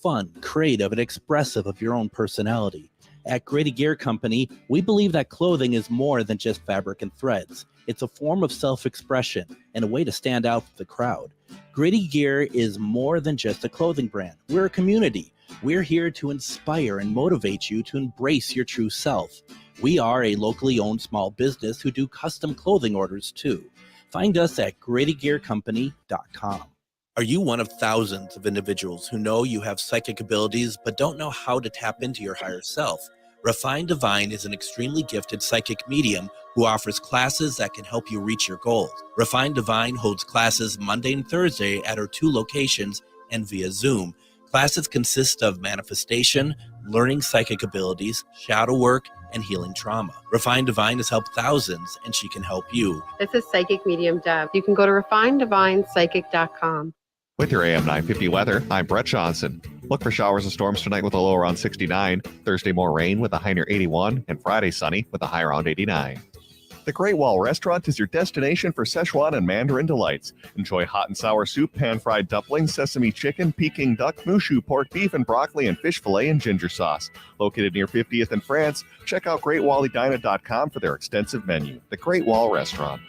fun, creative, and expressive of your own personality. At Grady Gear Company, we believe that clothing is more than just fabric and threads. It's a form of self-expression and a way to stand out with the crowd. Grady Gear is more than just a clothing brand. We're a community. We're here to inspire and motivate you to embrace your true self. We are a locally owned small business who do custom clothing orders too. Find us at GradyGearCompany.com. Are you one of thousands of individuals who know you have psychic abilities but don't know how to tap into your higher self? Refined Divine is an extremely gifted psychic medium who offers classes that can help you reach your goals. Refined Divine holds classes Monday and Thursday at her 2 locations and via Zoom. Classes consist of manifestation, learning psychic abilities, shadow work, and healing trauma. Refined Divine has helped thousands, and she can help you. This is Psychic Medium Deb. You can go to refineddivinepsychic.com. With your AM 950 weather, I'm Brett Johnson. Look for showers and storms tonight with a low around 69. Thursday, more rain with a high near 81. And Friday, sunny with a high around 89. The Great Wall Restaurant is your destination for Szechuan and Mandarin delights. Enjoy hot and sour soup, pan-fried dumplings, sesame chicken, Peking duck, mushu, pork beef, and broccoli, and fish fillet and ginger sauce. Located near 50th and France, check out GreatWallEdina.com for their extensive menu. The Great Wall Restaurant.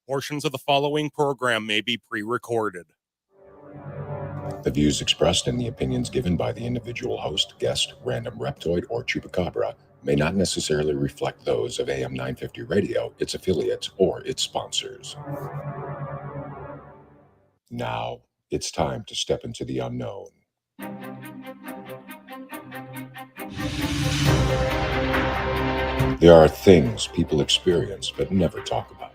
Portions of the following program may be pre-recorded. The views expressed and the opinions given by the individual host, guest, random reptoid, or chupacabra may not necessarily reflect those of AM 950 Radio, its affiliates, or its sponsors. Now, it's time to step into the unknown. There are things people experience but never talk about.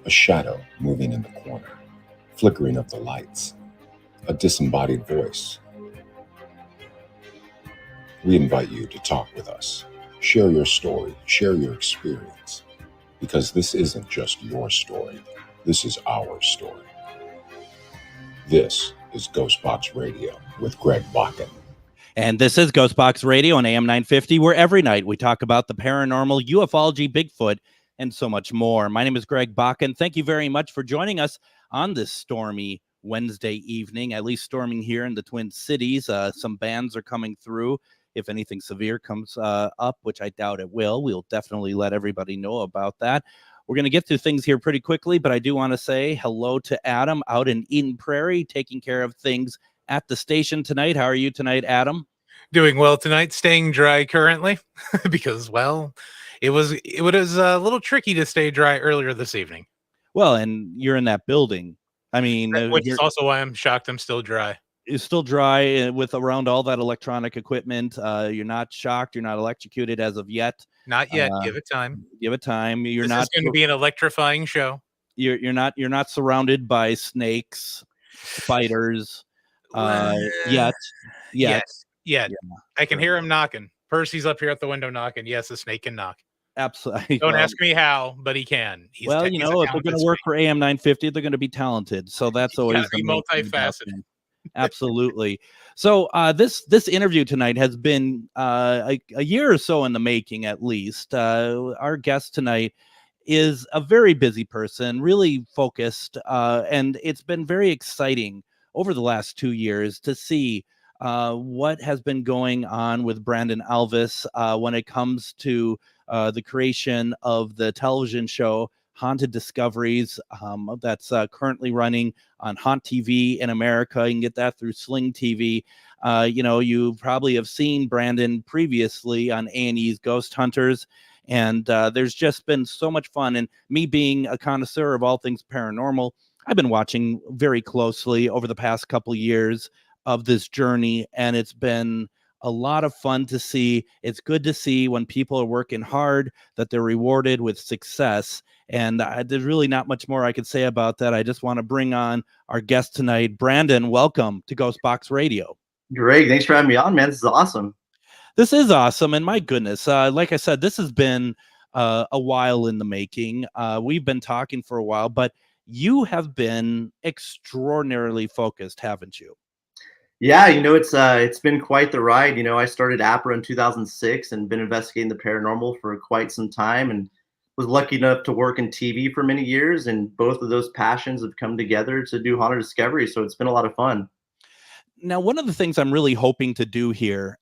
A shadow moving in the corner, flickering of the lights, a disembodied voice. We invite you to talk with us. Share your story, share your experience, because this isn't just your story. This is our story. This is GhostBox Radio with Greg Bakun. And this is GhostBox Radio on AM 950, where every night we talk about the paranormal, ufology, Bigfoot, and so much more. My name is Greg Bakun. Thank you very much for joining us on this stormy Wednesday evening, at least storming here in the Twin Cities. Some bands are coming through. If anything severe comes up, which I doubt it will, we'll definitely let everybody know about that. We're going to get through things here pretty quickly, but I do want to say hello to Adam out in Eden Prairie, taking care of things at the station tonight. How are you tonight, Adam? Doing well tonight, staying dry currently, because, well, it was a little tricky to stay dry earlier this evening. Well, and you're in that building. I mean, which is also why I'm shocked I'm still dry. It's still dry with around all that electronic equipment. You're not shocked. You're not electrocuted as of yet. Not yet. Give it time. Give it time. You're this not is going to be an electrifying show. You're not surrounded by snakes, spiders. Yet. Yes. Yeah. I can hear him knocking. Percy's up here at the window knocking. Yes, a snake can knock. Absolutely. Don't ask me how, but he can. If they're going to work for AM 950, they're going to be talented. So that's always the multifaceted. Absolutely. So this interview tonight has been a year or so in the making, at least. Our guest tonight is a very busy person, really focused, and it's been very exciting over the last 2 years to see what has been going on with Brandon Alvis when it comes to the creation of the television show Haunted Discoveries that's currently running on Haunt TV in America. You can get that through Sling TV. You probably have seen Brandon previously on A&E's Ghost Hunters, and there's just been so much fun. And me being a connoisseur of all things paranormal, I've been watching very closely over the past couple years of this journey, and it's been a lot of fun to see. It's good to see when people are working hard that they're rewarded with success. And there's really not much more I could say about that. I just want to bring on our guest tonight. Brandon, welcome to GhostBox Radio. Greg, thanks for having me on, man. This is awesome. This is awesome. And my goodness, like I said, this has been a while in the making. We've been talking for a while, but you have been extraordinarily focused, haven't you? Yeah, it's been quite the ride. I started APRA in 2006 and been investigating the paranormal for quite some time, and was lucky enough to work in TV for many years. And both of those passions have come together to do Haunted Discovery. So it's been a lot of fun. Now, one of the things I'm really hoping to do here,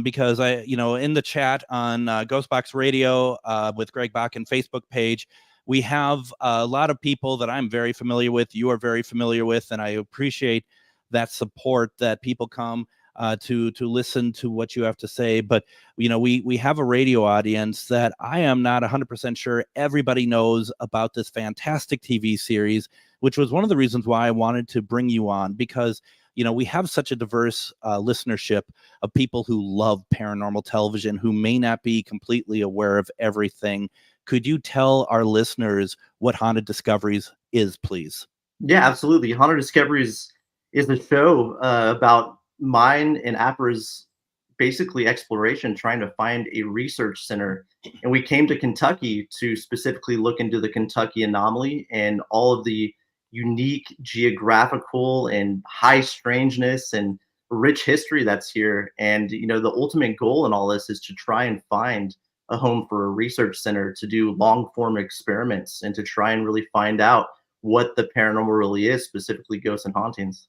because in the chat on GhostBox Radio with Greg Bakun Facebook page, we have a lot of people that I'm very familiar with, you are very familiar with, and I appreciate that support that people come to listen to what you have to say. But, we have a radio audience that I am not 100% sure everybody knows about this fantastic TV series, which was one of the reasons why I wanted to bring you on, because we have such a diverse listenership of people who love paranormal television, who may not be completely aware of everything. Could you tell our listeners what Haunted Discoveries is, please? Yeah, absolutely. Haunted Discoveries is a show about mine and APRA's basically exploration, trying to find a research center. And we came to Kentucky to specifically look into the Kentucky anomaly and all of the unique geographical and high strangeness and rich history that's here. And the ultimate goal in all this is to try and find a home for a research center to do long form experiments and to try and really find out what the paranormal really is, specifically ghosts and hauntings.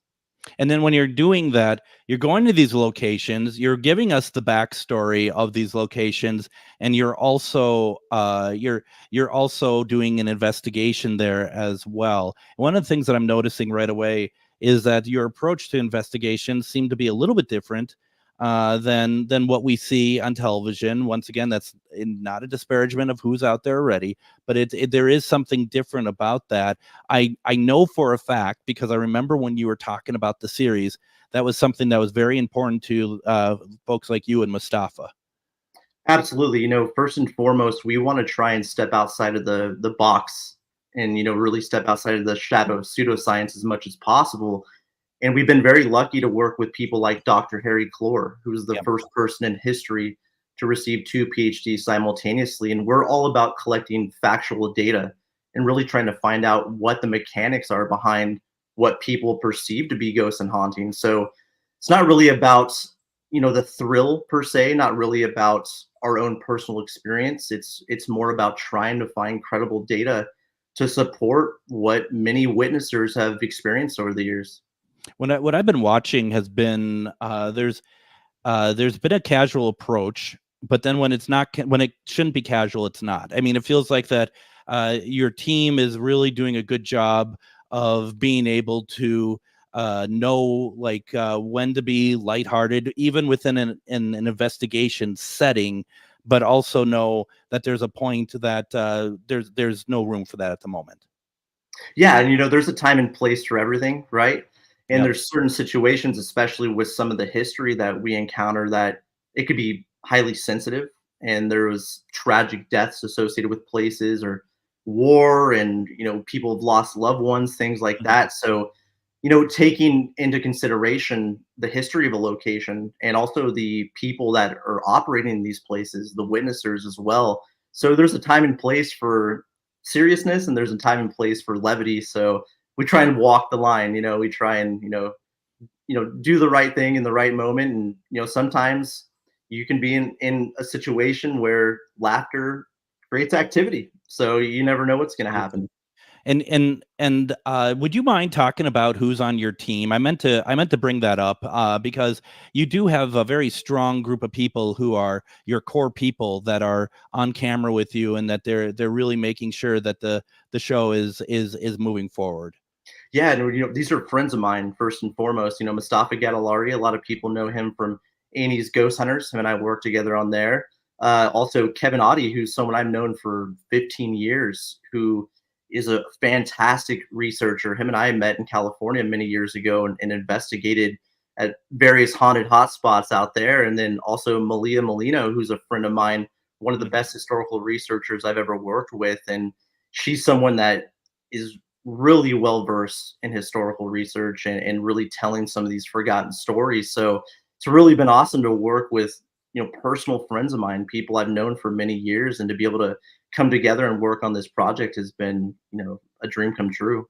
And then when you're doing that, you're going to these locations, you're giving us the backstory of these locations, and you're also you're also doing an investigation there as well. One of the things that I'm noticing right away is that your approach to investigation seemed to be a little bit different than what we see on television. Once again, that's not a disparagement of who's out there already, but there is something different about that. I know for a fact, because I remember when you were talking about the series, that was something that was very important to folks like you and Mustafa. Absolutely. First and foremost, we want to try and step outside of the box and, really step outside of the shadow of pseudoscience as much as possible. And we've been very lucky to work with people like Dr. Harry Clore, who was the first person in history to receive 2 PhDs simultaneously. And we're all about collecting factual data and really trying to find out what the mechanics are behind what people perceive to be ghosts and hauntings. So it's not really about, the thrill per se, not really about our own personal experience. It's more about trying to find credible data to support what many witnessers have experienced over the years. What I've been watching has been there's been a casual approach, but then when it shouldn't be casual, it's not. I mean, it feels like that your team is really doing a good job of being able to know when to be lighthearted, even within an investigation setting, but also know that there's a point that there's no room for that at the moment. Yeah, and there's a time and place for everything, right? And there's certain situations, especially with some of the history that we encounter, that it could be highly sensitive, and there was tragic deaths associated with places or war, and people have lost loved ones, things like that. So taking into consideration the history of a location and also the people that are operating in these places, the witnessers as well. So there's a time and place for seriousness, and there's a time and place for levity. So we try and walk the line. We try and do the right thing in the right moment. And sometimes you can be in a situation where laughter creates activity, so you never know what's going to happen. And would you mind talking about who's on your team? I meant to bring that up because you do have a very strong group of people who are your core people that are on camera with you, and that they're really making sure that the show is moving forward. Yeah, and these are friends of mine first and foremost. Mustafa Gadalari, a lot of people know him from Annie's Ghost Hunters. Him and I worked together on there. Also Kevin Audi, who's someone I've known for 15 years, who is a fantastic researcher. Him and I met in California many years ago and investigated at various haunted hotspots out there. And then also Malia Molino, who's a friend of mine, one of the best historical researchers I've ever worked with. And she's someone that is really well versed in historical research and really telling some of these forgotten stories. So it's really been awesome to work with personal friends of mine, people I've known for many years, and to be able to come together and work on this project has been a dream come true.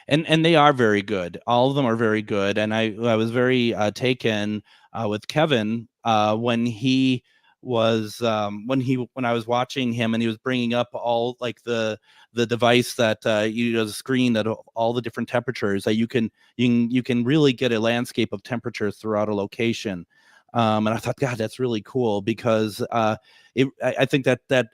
And they are very good. All of them are very good. And I was very taken with Kevin when he was when I was watching him and he was bringing up all like the device that the screen that all the different temperatures that you can really get a landscape of temperatures throughout a location. And I thought, God, that's really cool because I think that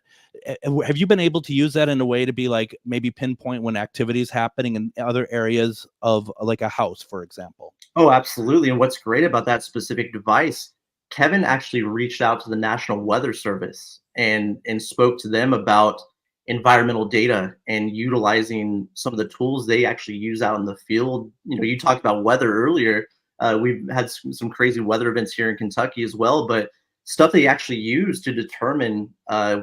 have you been able to use that in a way to be like maybe pinpoint when activity is happening in other areas of like a house, for example? Oh, absolutely. And what's great about that specific device, Kevin actually reached out to the National Weather Service and spoke to them about environmental data and utilizing some of the tools they actually use out in the field. You talked about weather earlier. We've had some crazy weather events here in Kentucky as well, but stuff they actually use to determine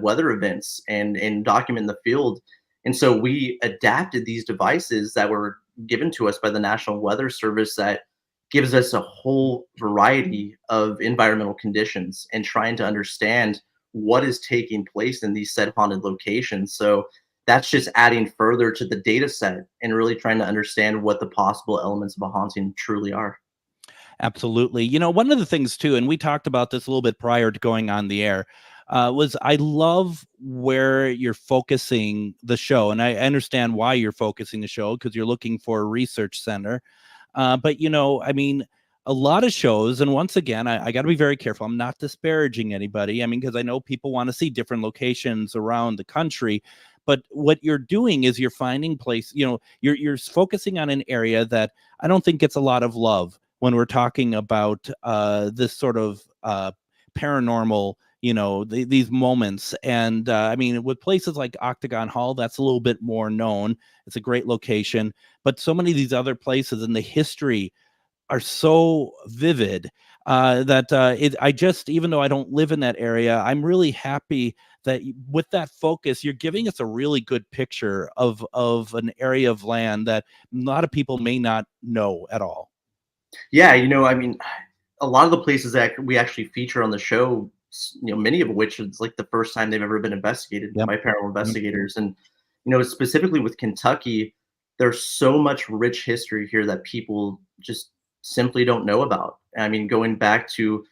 weather events and document the field. And so we adapted these devices that were given to us by the National Weather Service that gives us a whole variety of environmental conditions and trying to understand what is taking place in these said haunted locations. So that's just adding further to the data set and really trying to understand what the possible elements of a haunting truly are. Absolutely. One of the things too, and we talked about this a little bit prior to going on the air, was I love where you're focusing the show. And I understand why you're focusing the show because you're looking for a research center. But a lot of shows, and once again, I got to be very careful. I'm not disparaging anybody. Because I know people want to see different locations around the country. But what you're doing is you're finding you're focusing on an area that I don't think gets a lot of love when we're talking about this sort of paranormal, these moments. And with places like Octagon Hall, that's a little bit more known. It's a great location. But so many of these other places in the history are so vivid that even though I don't live in that area, I'm really happy that with that focus, you're giving us a really good picture of an area of land that a lot of people may not know at all. Yeah, a lot of the places that we actually feature on the show, many of which is like the first time they've ever been investigated by paranormal investigators. And, specifically with Kentucky, there's so much rich history here that people just simply don't know about. Going back to,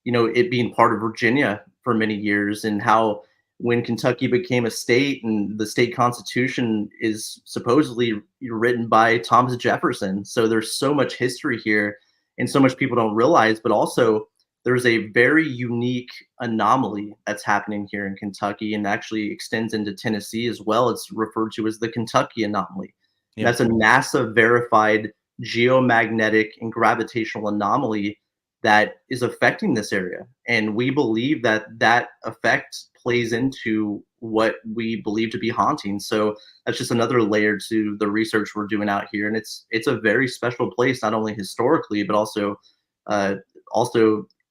it being part of Virginia for many years and how when Kentucky became a state and the state constitution is supposedly written by Thomas Jefferson. So there's so much history here and so much people don't realize, but also there's a very unique anomaly that's happening here in Kentucky and actually extends into Tennessee as well. It's referred to as the Kentucky anomaly. Yeah. That's a NASA verified geomagnetic and gravitational anomaly that is affecting this area. And we believe that effect plays into what we believe to be haunting. So that's just another layer to the research we're doing out here. And it's a very special place, not only historically, but also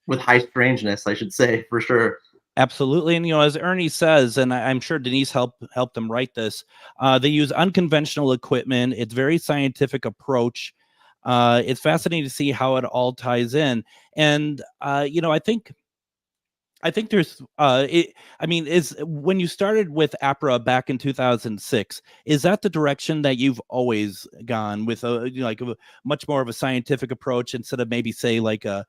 with high strangeness, I should say, for sure. Absolutely. And, as Ernie says, and I'm sure Denise helped them write this, they use unconventional equipment. It's very scientific approach. It's fascinating to see how it all ties in. And, I think there's, is when you started with APRA back in 2006, is that the direction that you've always gone with a much more of a scientific approach instead of maybe say like a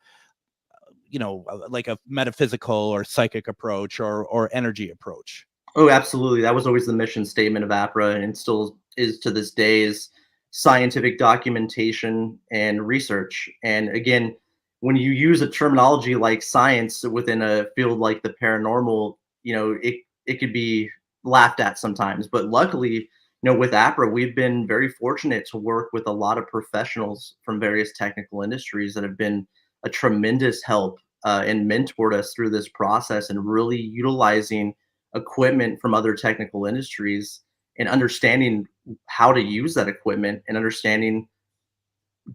metaphysical or psychic approach or energy approach? Oh, absolutely. That was always the mission statement of APRA and still is to this day, is scientific documentation and research. And again, when you use a terminology like science within a field like the paranormal, it could be laughed at sometimes. But luckily, with APRA, we've been very fortunate to work with a lot of professionals from various technical industries that have been a tremendous help and mentored us through this process and really utilizing equipment from other technical industries and understanding how to use that equipment and understanding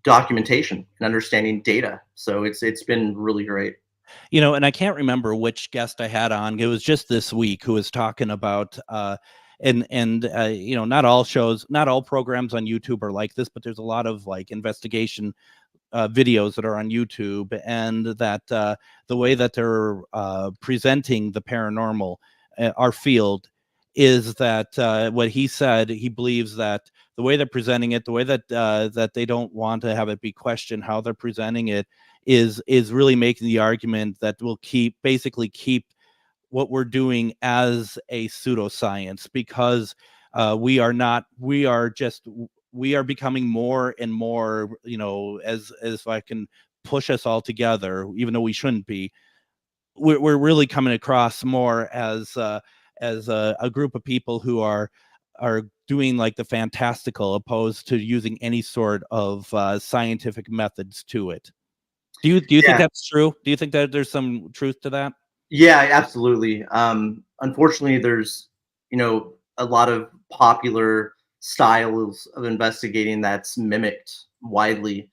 documentation and understanding data. So it's been really great. And I can't remember which guest I had on. It was just this week who was talking about not all shows, not all programs on YouTube are like this, but there's a lot of like investigation videos that are on YouTube, and that the way that they're presenting the paranormal, our field, is that what he said, he believes that the way they're presenting it, the way that that they don't want to have it be questioned how they're presenting it, is really making the argument that will keep what we're doing as a pseudoscience, because we are becoming more and more, as if I can push us all together, even though we shouldn't be. We're really coming across more as a group of people who are doing like the fantastical, opposed to using any sort of scientific methods to it. Do you think that's true? Do you think that there's some truth to that? Yeah, absolutely. Unfortunately, there's a lot of popular styles of investigating that's mimicked widely,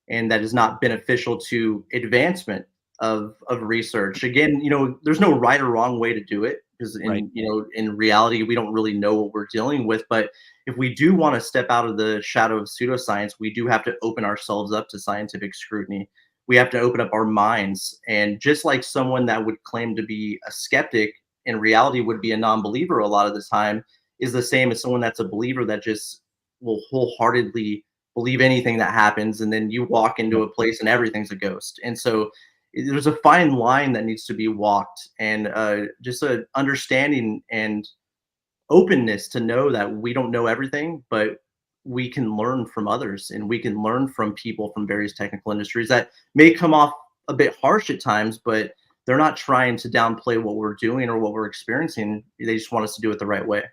and that is not beneficial to advancement of research. Again, there's no right or wrong way to do it, because in reality, we don't really know what we're dealing with. But if we do want to step out of the shadow of pseudoscience, we do have to open ourselves up to scientific scrutiny. We have to open up our minds. And just like someone that would claim to be a skeptic in reality would be a non-believer a lot of the time, is the same as someone that's a believer that just will wholeheartedly believe anything that happens. And then you walk into a place and everything's a ghost. And so there's a fine line that needs to be walked, and just a understanding and openness to know that we don't know everything, but we can learn from others, and we can learn from people from various technical industries that may come off a bit harsh at times, but they're not trying to downplay what we're doing or what we're experiencing. They just want us to do it the right way.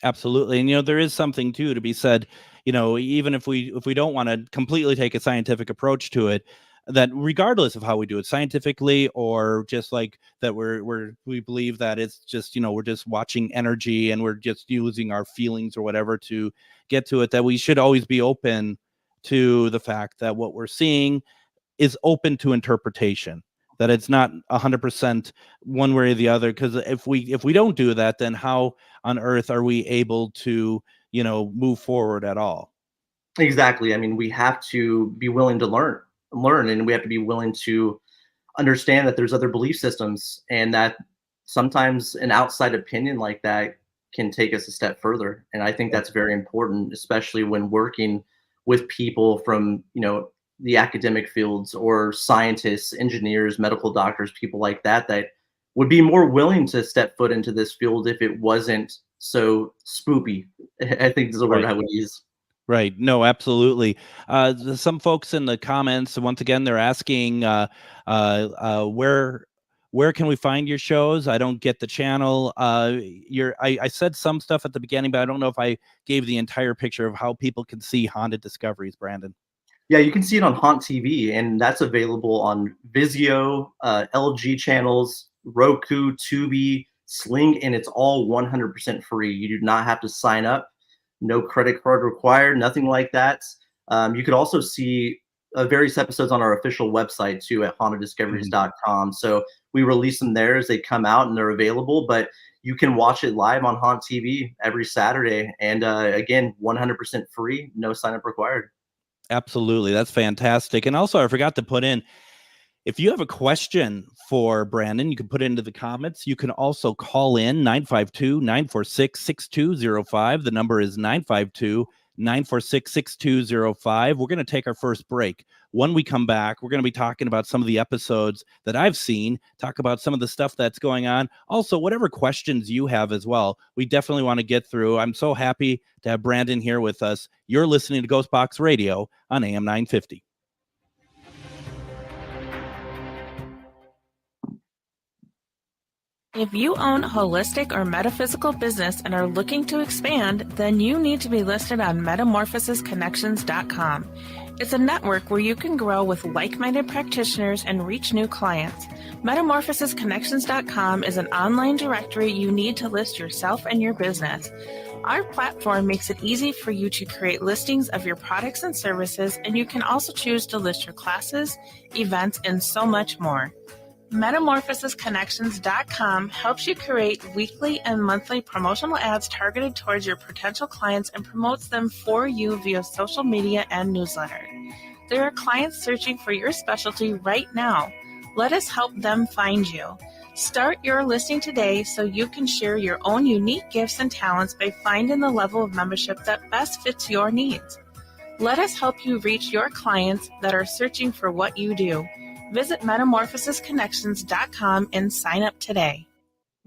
Absolutely. And, there is something too to be said, even if we don't want to completely take a scientific approach to it, that regardless of how we do it scientifically, or just like that, we believe that it's just, we're just watching energy and we're just using our feelings or whatever to get to it, that we should always be open to the fact that what we're seeing is open to interpretation, that it's not 100% one way or the other. Because if we don't do that, then how on earth are we able to, move forward at all? Exactly. I mean, we have to be willing to learn, and we have to be willing to understand that there's other belief systems, and that sometimes an outside opinion like that can take us a step further. And I think that's very important, especially when working with people from, the academic fields, or scientists, engineers, medical doctors, people like that, that would be more willing to step foot into this field if it wasn't so spoopy. I think is the word I would use. Right. No, absolutely. Some folks in the comments, once again, they're asking where can we find your shows? I don't get the channel. I said some stuff at the beginning, but I don't know if I gave the entire picture of how people can see Haunted Discoveries, Brandon. Yeah, you can see it on Haunt TV, and that's available on Vizio, LG channels, Roku, Tubi, Sling, and it's all 100% free. You do not have to sign up. No credit card required, nothing like that. You could also see various episodes on our official website too, at haunteddiscoveries.com. So we release them there as they come out, and they're available, but you can watch it live on Haunt TV every Saturday. And again, 100% free, no sign up required. Absolutely. That's fantastic. And also, I forgot to put in, if you have a question for Brandon, you can put it into the comments. You can also call in 952-946-6205. The number is 952-946-6205. We're going to take our first break. When we come back, we're going to be talking about some of the episodes that I've seen, talk about some of the stuff that's going on. Also, whatever questions you have as well, we definitely want to get through. I'm so happy to have Brandon here with us. You're listening to GhostBox Radio on AM 950. If you own a holistic or metaphysical business and are looking to expand, then you need to be listed on metamorphosisconnections.com. It's a network where you can grow with like-minded practitioners and reach new clients. Metamorphosisconnections.com is an online directory you need to list yourself and your business. Our platform makes it easy for you to create listings of your products and services, and you can also choose to list your classes, events, and so much more. Metamorphosisconnections.com helps you create weekly and monthly promotional ads targeted towards your potential clients and promotes them for you via social media and newsletter. There are clients searching for your specialty right now. Let us help them find you. Start your listing today so you can share your own unique gifts and talents by finding the level of membership that best fits your needs. Let us help you reach your clients that are searching for what you do. Visit metamorphosisconnections.com and sign up today.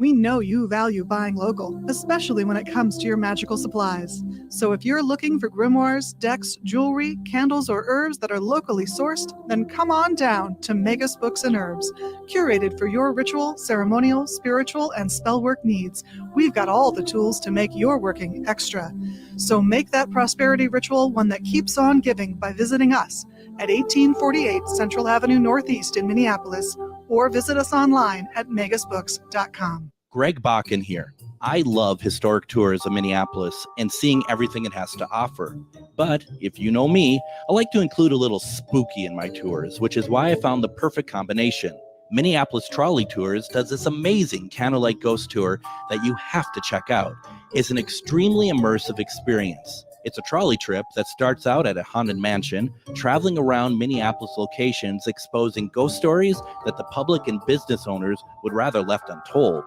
We know you value buying local, especially when it comes to your magical supplies. So if you're looking for grimoires, decks, jewelry, candles, or herbs that are locally sourced, then come on down to Magus Books and Herbs. Curated for your ritual, ceremonial, spiritual, and spellwork needs, we've got all the tools to make your working extra. So make that prosperity ritual one that keeps on giving by visiting us at 1848 Central Avenue Northeast in Minneapolis, or visit us online at magusbooks.com. Greg Bakun here. I love historic tours of Minneapolis and seeing everything it has to offer. But if you know me, I like to include a little spooky in my tours, which is why I found the perfect combination. Minneapolis Trolley Tours does this amazing candlelight ghost tour that you have to check out. It's an extremely immersive experience. It's a trolley trip that starts out at a haunted mansion, traveling around Minneapolis locations, exposing ghost stories that the public and business owners would rather left untold.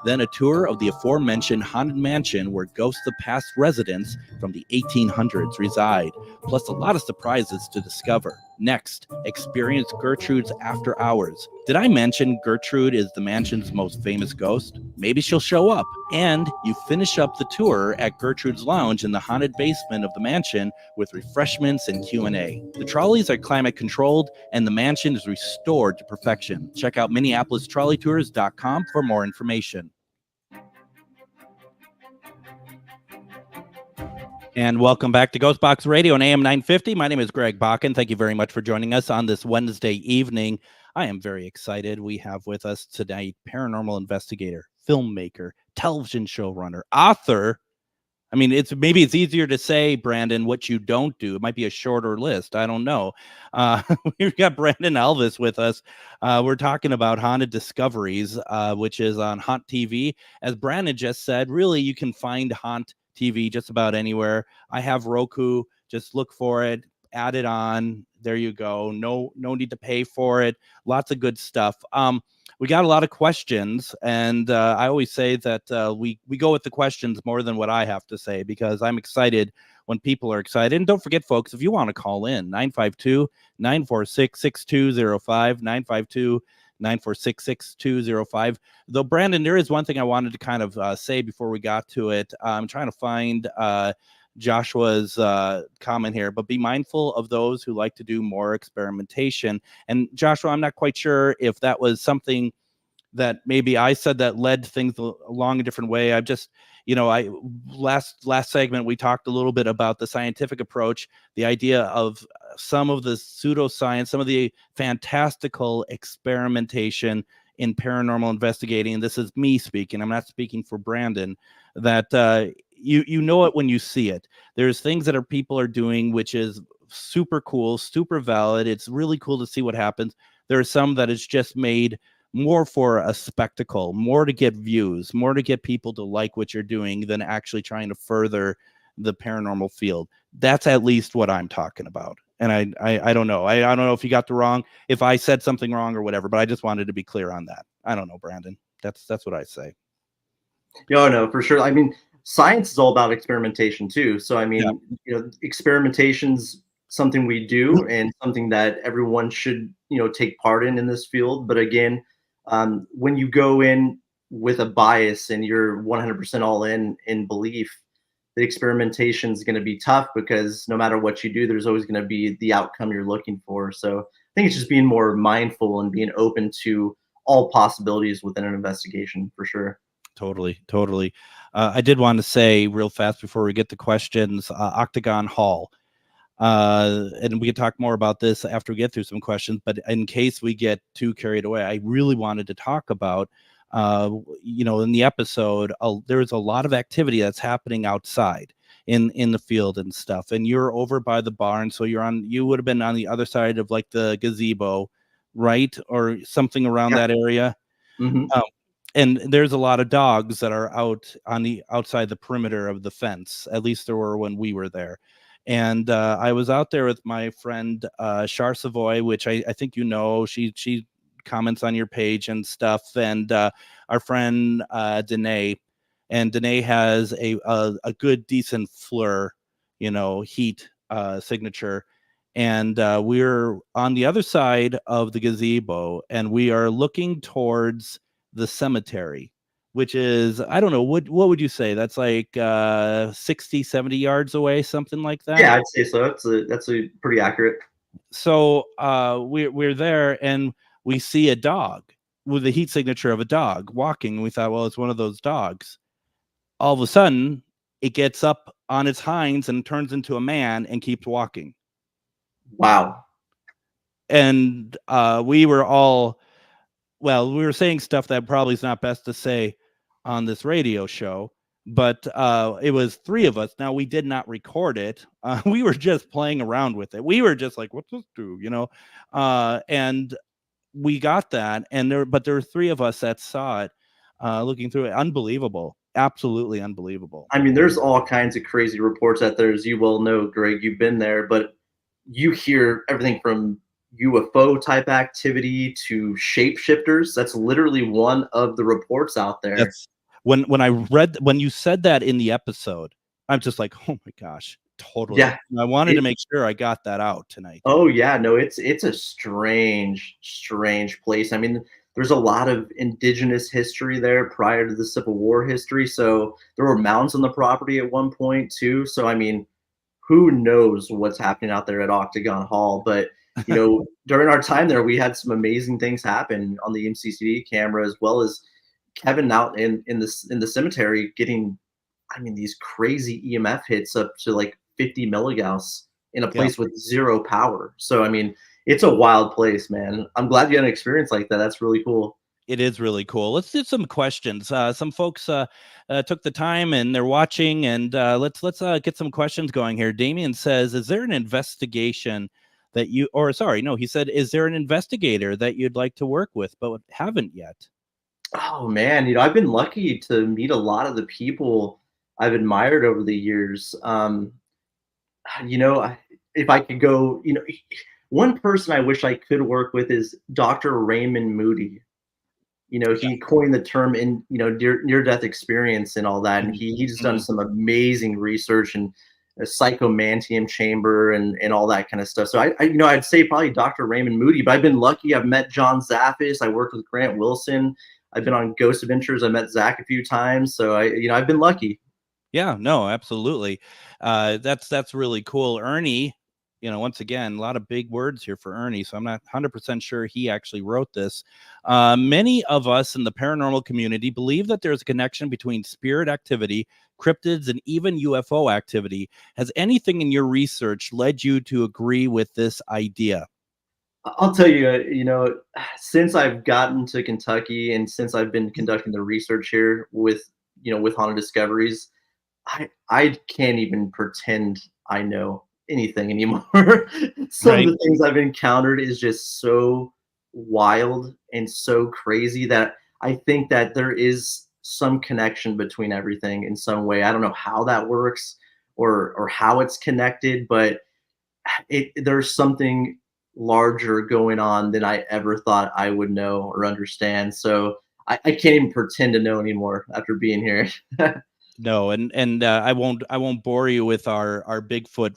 Then a tour of the aforementioned haunted mansion where ghosts of past residents from the 1800s reside, plus a lot of surprises to discover. Next, experience Gertrude's After Hours. Did I mention Gertrude is the mansion's most famous ghost? Maybe she'll show up. And you finish up the tour at Gertrude's Lounge in the haunted basement of the mansion with refreshments and Q&A. The trolleys are climate controlled and the mansion is restored to perfection. Check out MinneapolisTrolleyTours.com for more information. And welcome back to GhostBox Radio on AM 950. My name is Greg Bakun. Thank you very much for joining us on this Wednesday evening. I am very excited. We have with us tonight paranormal investigator, filmmaker, television showrunner, author. I mean, it's easier to say, Brandon, what you don't do. It might be a shorter list. I don't know. We've got Brandon Alvis with us. We're talking about Haunted Discoveries, which is on Haunt TV. As Brandon just said, really, you can find Haunt TV just about anywhere. I have Roku. Just look for it, add it on. There you go. No need to pay for it. Lots of good stuff. We got a lot of questions, and I always say that we go with the questions more than what I have to say, because I'm excited when people are excited. And don't forget, folks, if you want to call in, 952-946-6205, 946-6205. Though, Brandon, there is one thing I wanted to kind of say before we got to it. I'm trying to find Joshua's comment here, but be mindful of those who like to do more experimentation. And Joshua, I'm not quite sure if that was something that maybe I said that led things along a different way. I've just, last segment, we talked a little bit about the scientific approach, the idea of some of the pseudoscience, some of the fantastical experimentation in paranormal investigating. And this is me speaking. I'm not speaking for Brandon. That you know it when you see it. There's things that people are doing, which is super cool, super valid. It's really cool to see what happens. There are some that it's just made more for a spectacle, more to get views, more to get people to like what you're doing than actually trying to further the paranormal field. That's at least what I'm talking about. And I don't know. I don't know if you got if I said something wrong or whatever, but I just wanted to be clear on that. I don't know, Brandon. That's what I say. No, for sure. I mean, science is all about experimentation too. So, I mean, experimentation's something we do and something that everyone should, take part in this field. But again, when you go in with a bias and you're 100% all in belief, the experimentation is going to be tough, because no matter what you do, there's always going to be the outcome you're looking for. So I think it's just being more mindful and being open to all possibilities within an investigation, for sure. Totally. I did want to say real fast before we get to questions, Octagon Hall. And we can talk more about this after we get through some questions, but in case we get too carried away, I really wanted to talk about, in the episode, there's a lot of activity that's happening outside in the field and stuff. And you're over by the barn. So you would have been on the other side of like the gazebo, right? Or something around that area. Mm-hmm. And there's a lot of dogs that are out on the outside the perimeter of the fence. At least there were when we were there. And I was out there with my friend Char Savoy, which I think she comments on your page and stuff, and our friend Danae. And Danae has a good, decent FLIR, heat signature. And we're on the other side of the gazebo, and we are looking towards the cemetery, which is, I don't know, what would you say? That's like 60, 70 yards away, something like that? Yeah, I'd say so. That's a pretty accurate. So we're there, and we see a dog with the heat signature of a dog walking. And we thought, well, it's one of those dogs. All of a sudden, it gets up on its hinds and turns into a man and keeps walking. Wow. And we were all, well, we were saying stuff that probably is not best to say on this radio show, but it was three of us. Now, we did not record it. We were just playing around with it. We were just like, what's this do? You know? And we got that. And there were three of us that saw it, looking through it. Unbelievable. Absolutely unbelievable. I mean, there's all kinds of crazy reports out there, as you well know, Greg. You've been there, but you hear everything from UFO type activity to shapeshifters. That's literally one of the reports out there. That's when you said that in the episode, I'm just like, oh my gosh, totally. Yeah. I wanted to make sure I got that out tonight. Oh yeah, no, it's a strange place. I mean, there's a lot of indigenous history there prior to the Civil War history. So there were mounds on the property at one point too. So I mean, who knows what's happening out there at Octagon Hall? But you know, during our time there, we had some amazing things happen on the MCCD camera, as well as Kevin out in the cemetery getting, I mean, these crazy EMF hits up to like 50 milligauss in a place with zero power. So I mean, it's a wild place, man. I'm glad you had an experience like that. That's really cool. It is really cool. Let's do some questions. Some folks took the time and they're watching, and let's get some questions going here. Damien says, "Is there an investigation that you, or sorry, no, he said, is there an investigator that you'd like to work with but haven't yet?" Oh man, you know, I've been lucky to meet a lot of the people I've admired over the years. You know, if I could go, you know, one person I wish I could work with is Dr. Raymond Moody. You know, he coined the term in, you know, near-death experience and all that. And he's done some amazing research and a psychomantium chamber and all that kind of stuff. So I you know, I'd say probably Dr. Raymond Moody, but I've been lucky. I've met John Zaffis. I worked with Grant Wilson. I've been on Ghost Adventures. I met Zach a few times. So you know, I've been lucky. Yeah, no, absolutely. That's really cool. Ernie, you know, once again, a lot of big words here for Ernie, so I'm not 100% sure he actually wrote this. Many of us in the paranormal community believe that there's a connection between spirit activity, cryptids, and even UFO activity. Has anything in your research led you to agree with this idea? I'll tell you, you know, since I've gotten to Kentucky and since I've been conducting the research here with, you know, with Haunted Discoveries, I can't even pretend I know anything anymore. Some of the things I've encountered is just so wild and so crazy that I think that there is some connection between everything in some way. I don't know how that works or how it's connected, but there's something larger going on than I ever thought I would know or understand. So I can't even pretend to know anymore after being here. No, and I won't bore you with our Bigfoot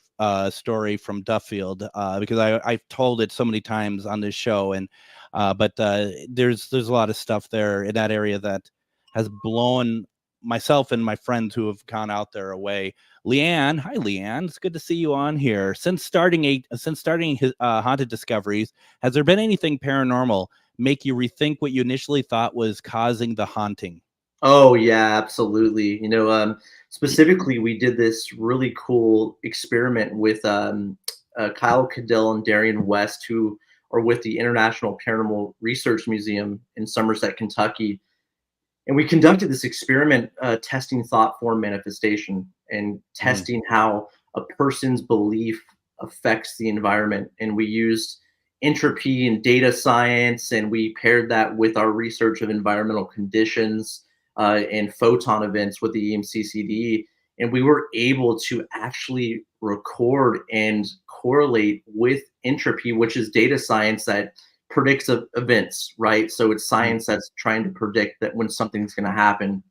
story from Duffield because I've told it so many times on this show, and but there's a lot of stuff there in that area that has blown myself and my friends who have gone out there away. Leanne, hi Leanne, it's good to see you on here. Since starting his Haunted Discoveries, has there been anything paranormal make you rethink what you initially thought was causing the haunting? Oh yeah, absolutely. You know, specifically, we did this really cool experiment with Kyle Cadell and Darian West, who are with the International Paranormal Research Museum in Somerset, Kentucky. And we conducted this experiment testing thought form manifestation and testing how a person's belief affects the environment. And we used entropy and data science, and we paired that with our research of environmental conditions and photon events with the EMCCD, and we were able to actually record and correlate with entropy, which is data science that predicts events, right? So it's science that's trying to predict that when something's going to happen.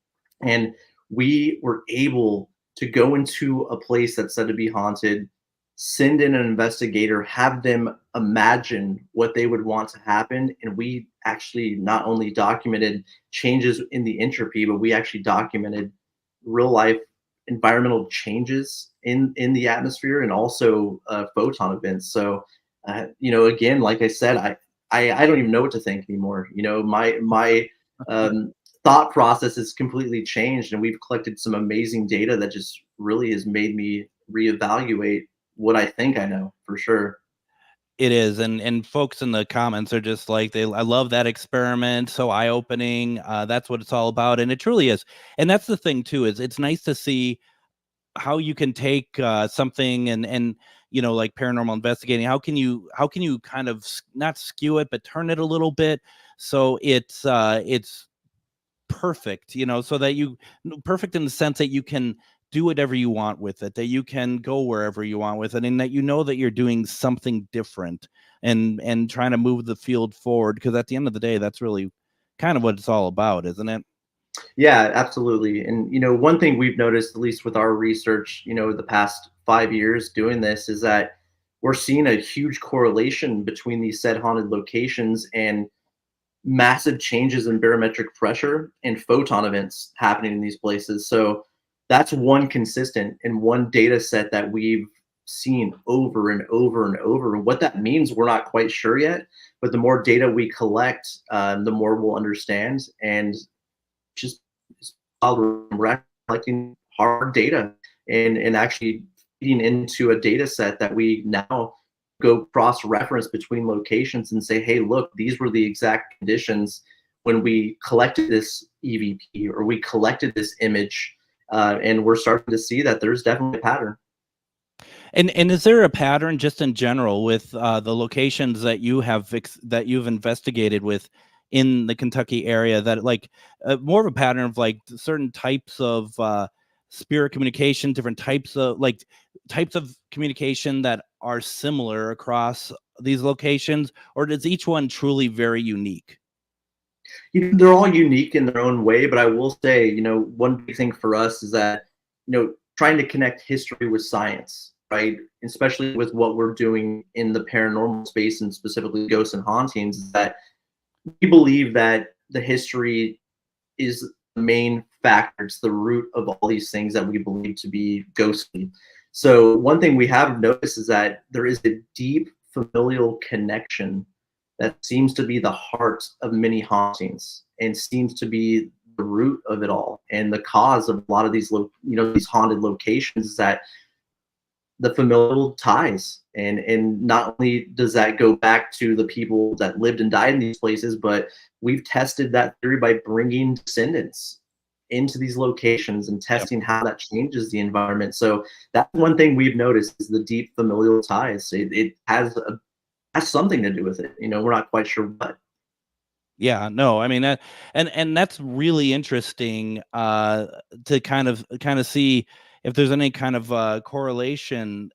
And we were able to go into a place that's said to be haunted, send in an investigator, have them imagine what they would want to happen. And we actually not only documented changes in the entropy, but we actually documented real life environmental changes in the atmosphere, and also photon events. So, again, like I said, I don't even know what to think anymore. My thought process has completely changed, and we've collected some amazing data that just really has made me reevaluate what I think I know for sure. It is, and folks in the comments are just like, I love that experiment, so eye-opening. That's what it's all about, and it truly is. And that's the thing too, is it's nice to see how you can take something and like paranormal investigating. How can you kind of not skew it, but turn it a little bit so it's perfect, so that perfect in the sense that you can do whatever you want with it, that you can go wherever you want with it, and that that you're doing something different and trying to move the field forward, because at the end of the day, that's really kind of what it's all about, isn't it? Yeah, absolutely. And one thing we've noticed, at least with our research, the past 5 years doing this, is that we're seeing a huge correlation between these said haunted locations and massive changes in barometric pressure and photon events happening in these places. So that's one consistent and one data set that we've seen over and over and over. And what that means, we're not quite sure yet, but the more data we collect, the more we'll understand. And just collecting hard data and actually feeding into a data set that we now go cross-reference between locations and say, hey, look, these were the exact conditions when we collected this EVP or we collected this image. And we're starting to see that there's definitely a pattern. And is there a pattern just in general with the locations that you've investigated with in the Kentucky area, that like more of a pattern of like certain types of spirit communication, different types of communication that are similar across these locations, or is each one truly very unique? They're all unique in their own way, but I will say, one big thing for us is that, trying to connect history with science, right? Especially with what we're doing in the paranormal space, and specifically ghosts and hauntings, is that we believe that the history is the main factor. It's the root of all these things that we believe to be ghostly. So one thing we have noticed is that there is a deep familial connection that seems to be the heart of many hauntings and seems to be the root of it all. And the cause of a lot of these, these haunted locations is that the familial ties. And not only does that go back to the people that lived and died in these places, but we've tested that theory by bringing descendants into these locations and testing how that changes the environment. So that's one thing we've noticed, is the deep familial ties. It has something to do with it. We're not quite sure what. Yeah, no, I mean that, and that's really interesting to kind of see if there's any kind of correlation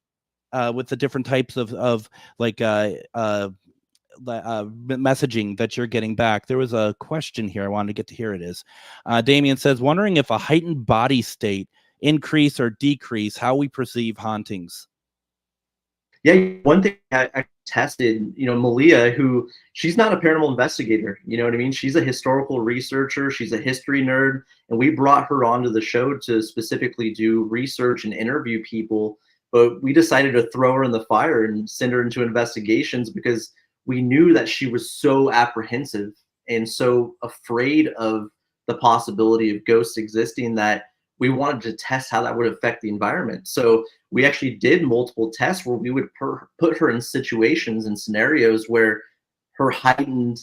with the different types of like messaging that you're getting back. There was a question here I wanted to get to. Here it is. Damien says, wondering if a heightened body state increase or decrease how we perceive hauntings. Yeah, one thing I tested, Malia, who, she's not a paranormal investigator, you know what I mean? She's a historical researcher, she's a history nerd, and we brought her onto the show to specifically do research and interview people, but we decided to throw her in the fire and send her into investigations because we knew that she was so apprehensive and so afraid of the possibility of ghosts existing that we wanted to test how that would affect the environment. So we actually did multiple tests where we would put her in situations and scenarios where her heightened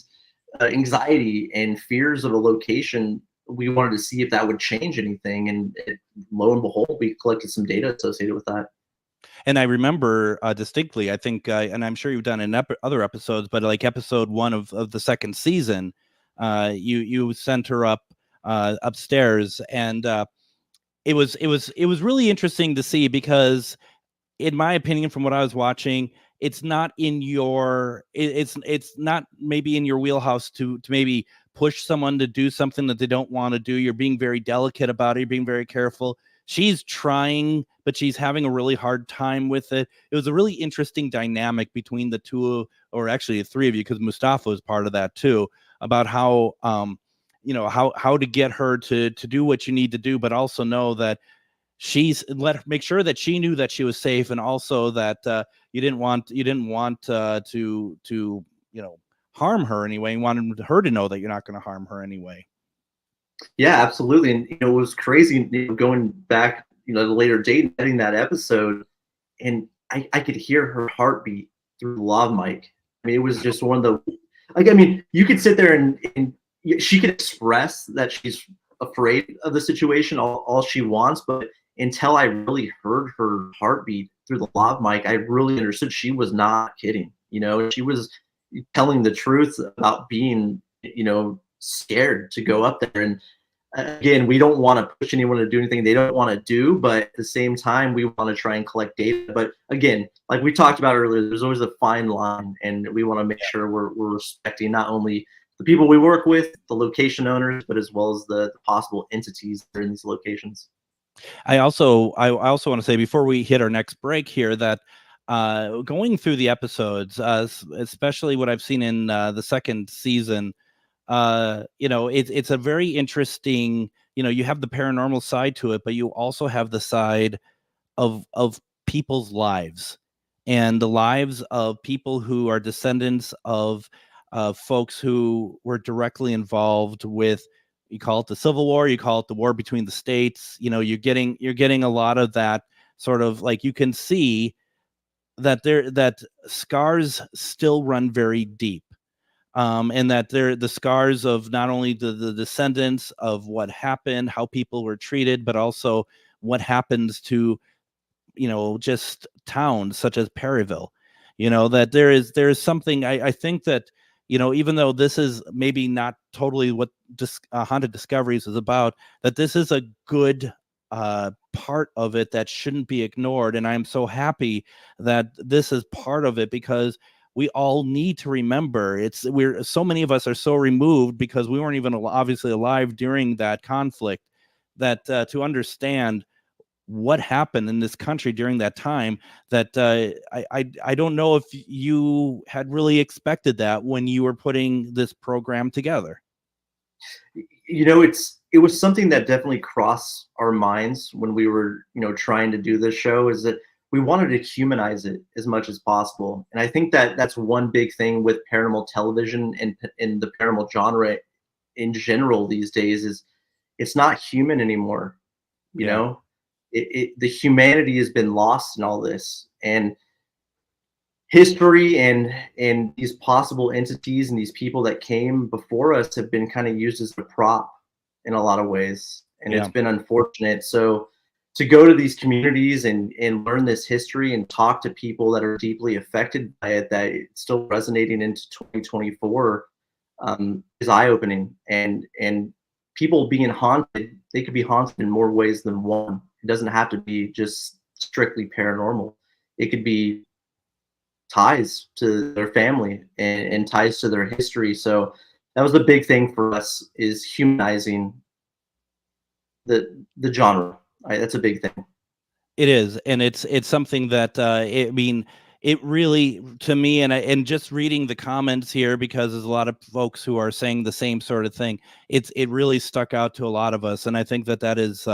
anxiety and fears of a location, we wanted to see if that would change anything. And lo and behold, we collected some data associated with that. And I remember distinctly, I think, and I'm sure you've done in other episodes, but like episode 1 of the second season, you sent her up upstairs, and it was really interesting to see, because in my opinion, from what I was watching, it's not in your it's not maybe in your wheelhouse to maybe push someone to do something that they don't want to do. You're being very delicate about it. You're being very careful. she's trying, but she's having a really hard time with it. It was a really interesting dynamic between the two, or actually the three of you, because Mustafa was part of that too, about how, how to get her to do what you need to do, but also know that make sure that she knew that she was safe, and also that you didn't want to harm her anyway. You wanted her to know that you're not going to harm her anyway. Yeah, absolutely. And it was crazy, going back, the later date, editing that episode, and I could hear her heartbeat through the lav mic. I mean, it was just one of the, you could sit there and she could express that she's afraid of the situation all she wants, but until I really heard her heartbeat through the lav mic, I really understood she was not kidding. She was telling the truth about being, scared to go up there. And again, we don't want to push anyone to do anything they don't want to do, but at the same time, we want to try and collect data. But again, like we talked about earlier, there's always a fine line, and we want to make sure we're respecting not only the people we work with, the location owners, but as well as the possible entities that are in these locations. I also want to say, before we hit our next break here, that going through the episodes, especially what I've seen in the second season, it's a very interesting, you have the paranormal side to it, but you also have the side of people's lives, and the lives of people who are descendants of folks who were directly involved with, you call it the Civil War, you call it the war between the states. You're getting a lot of that sort of, like, you can see that scars still run very deep. And that they're the scars of not only the descendants of what happened, how people were treated, but also what happens to, just towns such as Perryville. That there is something, I think that, even though this is maybe not totally what Haunted Discoveries is about, that this is a good part of it that shouldn't be ignored. And I'm so happy that this is part of it, because we all need to remember, so many of us are so removed because we weren't even obviously alive during that conflict, that to understand what happened in this country during that time, that I don't know if you had really expected that when you were putting this program together. It was something that definitely crossed our minds when we were, trying to do this show, is that we wanted to humanize it as much as possible. And I think that that's one big thing with paranormal television and in the paranormal genre in general these days, is it's not human anymore. The humanity has been lost in all this, and history and these possible entities and these people that came before us have been kind of used as a prop in a lot of ways. And it's been unfortunate. So to go to these communities and learn this history and talk to people that are deeply affected by it, that it's still resonating into 2024, is eye-opening. And people being haunted, they could be haunted in more ways than one. It doesn't have to be just strictly paranormal. It could be ties to their family and ties to their history. So that was the big thing for us, is humanizing the genre. That's a big thing. It is, and it's something that it really, to me, and just reading the comments here, because there's a lot of folks who are saying the same sort of thing. It really stuck out to a lot of us, and I think that is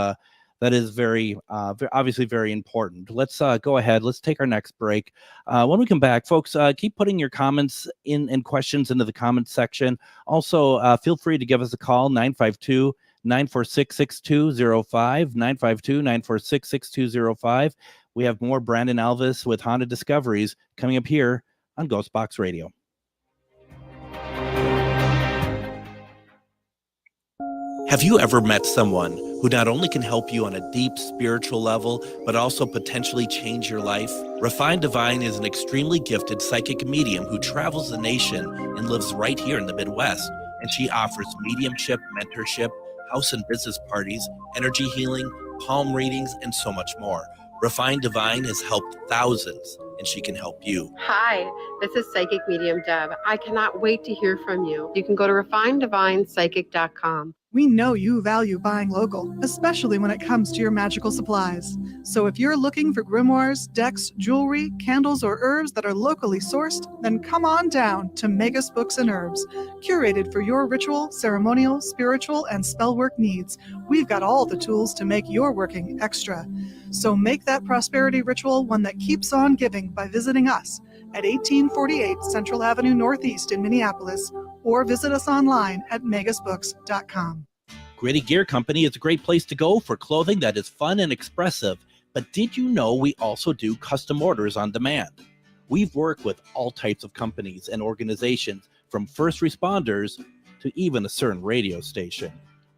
very obviously very important. Let's go ahead. Let's take our next break. When we come back, folks, keep putting your comments and questions into the comments section. Also, feel free to give us a call, 952-946-6205, 952-946-6205. We have more Brandon Alvis with Haunted Discoveries coming up here on GhostBox Radio. Have you ever met someone who not only can help you on a deep spiritual level, but also potentially change your life? Refined Divine is an extremely gifted psychic medium who travels the nation and lives right here in the Midwest. And she offers mediumship, mentorship, house and business parties, energy healing, palm readings, and so much more. Refined Divine has helped thousands, and she can help you. Hi, this is Psychic Medium Deb. I cannot wait to hear from you. You can go to refineddivinepsychic.com. We know you value buying local, especially when it comes to your magical supplies. So if you're looking for grimoires, decks, jewelry, candles, or herbs that are locally sourced, then come on down to Magus Books and Herbs. Curated for your ritual, ceremonial, spiritual, and spellwork needs, we've got all the tools to make your working extra. So make that prosperity ritual one that keeps on giving by visiting us at 1848 Central Avenue Northeast in Minneapolis, or visit us online at magusbooks.com. Gritty Gear Company is a great place to go for clothing that is fun and expressive. But did you know we also do custom orders on demand? We've worked with all types of companies and organizations, from first responders to even a certain radio station.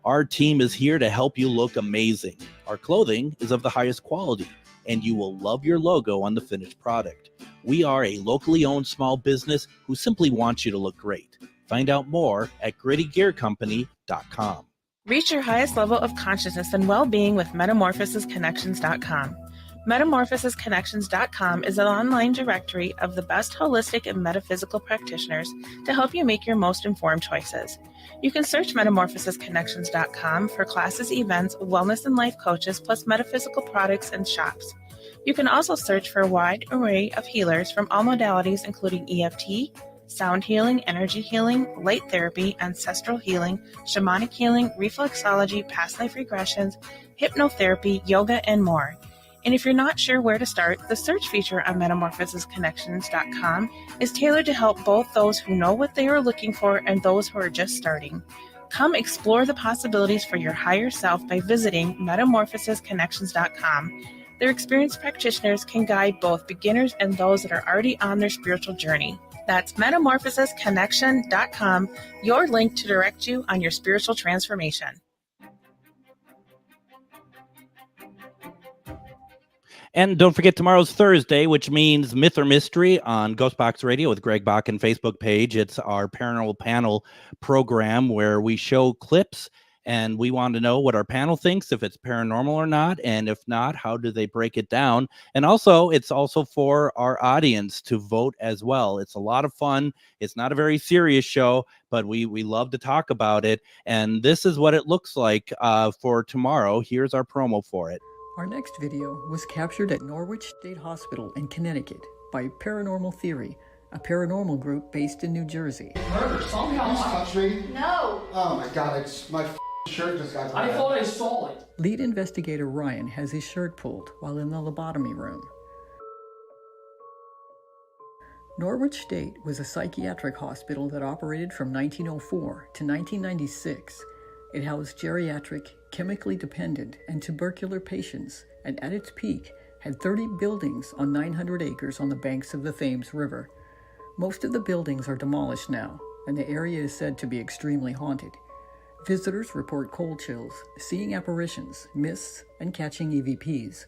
Our team is here to help you look amazing. Our clothing is of the highest quality, and you will love your logo on the finished product. We are a locally owned small business who simply wants you to look great. Find out more at grittygearcompany.com. Reach your highest level of consciousness and well-being with metamorphosisconnections.com. Metamorphosisconnections.com is an online directory of the best holistic and metaphysical practitioners to help you make your most informed choices. You can search metamorphosisconnections.com for classes, events, wellness and life coaches, plus metaphysical products and shops. You can also search for a wide array of healers from all modalities, including EFT, sound healing, energy healing, light therapy, ancestral healing, shamanic healing, reflexology, past life regressions, hypnotherapy, yoga, and more. And if you're not sure where to start, the search feature on metamorphosisconnections.com is tailored to help both those who know what they are looking for and those who are just starting. Come explore the possibilities for your higher self by visiting metamorphosisconnections.com. Their experienced practitioners can guide both beginners and those that are already on their spiritual journey. That's metamorphosisconnection.com, your link to direct you on your spiritual transformation. And don't forget, tomorrow's Thursday, which means Myth or Mystery on GhostBox Radio with Greg Bakun Facebook page. It's our paranormal panel program where we show clips, and we want to know what our panel thinks, if it's paranormal or not, and if not, how do they break it down? And also, it's also for our audience to vote as well. It's a lot of fun. It's not a very serious show, but we love to talk about it. And this is what it looks like for tomorrow. Here's our promo for it. Our next video was captured at Norwich State Hospital in Connecticut by Paranormal Theory, a paranormal group based in New Jersey. Murder, somehow. Please touch me. No. Oh my God, it's my shirt just got I thought I saw it. Lead investigator Ryan has his shirt pulled while in the lobotomy room. Norwich State was a psychiatric hospital that operated from 1904 to 1996. It housed geriatric, chemically dependent, and tubercular patients, and at its peak had 30 buildings on 900 acres on the banks of the Thames River. Most of the buildings are demolished now, and the area is said to be extremely haunted. Visitors report cold chills, seeing apparitions, mists, and catching EVPs.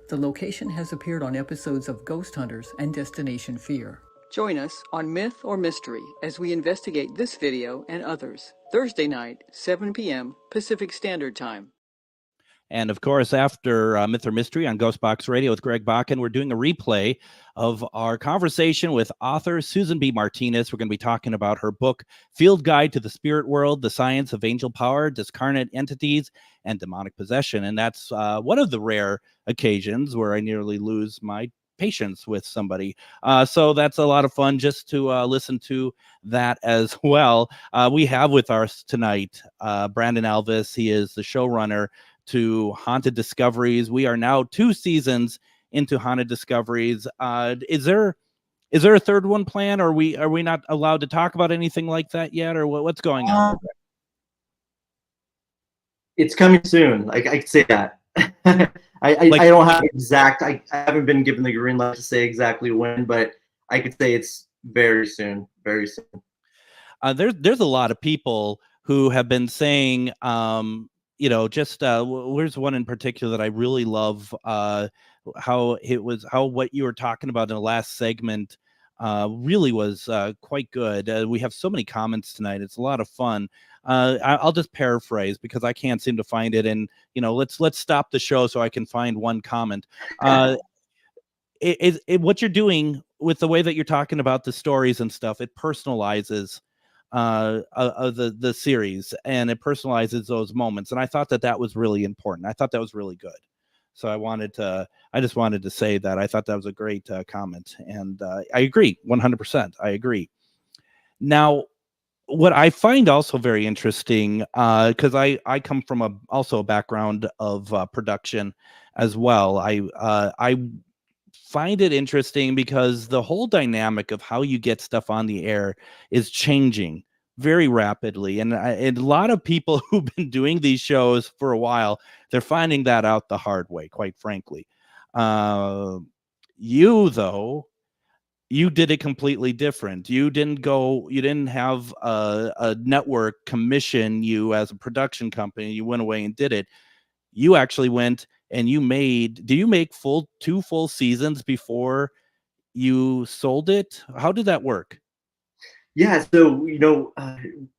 The location has appeared on episodes of Ghost Hunters and Destination Fear. Join us on Myth or Mystery as we investigate this video and others. Thursday night, 7 p.m. Pacific Standard Time. And of course, after Myth or Mystery on GhostBox Radio with Greg Bakun, we're doing a replay of our conversation with author Susan B. Martinez. We're going to be talking about her book, Field Guide to the Spirit World, The Science of Angel Power, Discarnate Entities, and Demonic Possession. And that's one of the rare occasions where I nearly lose my patience with somebody. So that's a lot of fun just to listen to that as well. We have with us tonight Brandon Alvis. He is the showrunner to Haunted Discoveries. We are now 2 seasons into Haunted Discoveries. Is there a third one planned, or are we not allowed to talk about anything like that yet, or what's going on? It's coming soon. I can say that. I don't have exact. I haven't been given the green light to say exactly when, but I could say it's very soon. Very soon. There's a lot of people who have been saying, just where's one in particular that I really love. How what you were talking about in the last segment really was quite good. We have so many comments tonight. It's a lot of fun. I'll just paraphrase because I can't seem to find it. And let's stop the show so I can find one comment. What you're doing with the way that you're talking about the stories and stuff, it personalizes of the series, and it personalizes those moments. And I thought that was really important. I thought that was really good. So I just wanted to say that I thought that was a great comment, and I agree 100%. I agree. Now, what I find also very interesting, because I come from also a background of production as well. I find it interesting because the whole dynamic of how you get stuff on the air is changing very rapidly, and a lot of people who've been doing these shows for a while, they're finding that out the hard way, quite frankly. You though, you did it completely different. You didn't have a network commission you as a production company. You went away and did it. You actually went and do you make two full seasons before you sold it? How did that work? Yeah, so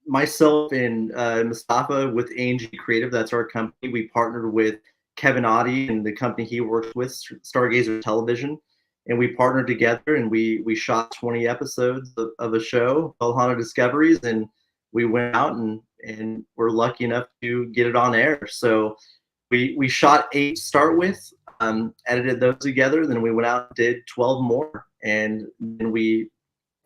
myself and Mustafa with A&G Creative, that's our company. We partnered with Kevin Oddie and the company he works with, Stargazer Television, and we partnered together and we shot 20 episodes of a show called Haunted Discoveries, and we went out and were lucky enough to get it on air. So we shot 8 to start with, edited those together, then we went out and did 12 more, and then we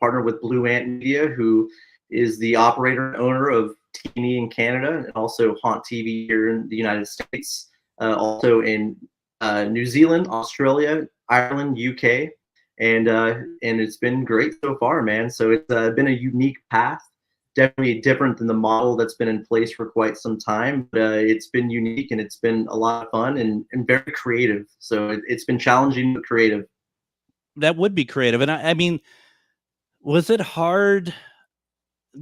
partnered with Blue Ant Media, who is the operator and owner of T&E in Canada and also Haunt TV here in the United States, also in New Zealand, Australia, Ireland, UK, and it's been great so far, man. So it's been a unique path, definitely different than the model that's been in place for quite some time, but it's been unique and it's been a lot of fun and very creative. So it's been challenging but creative. That would be creative. And I mean, was it hard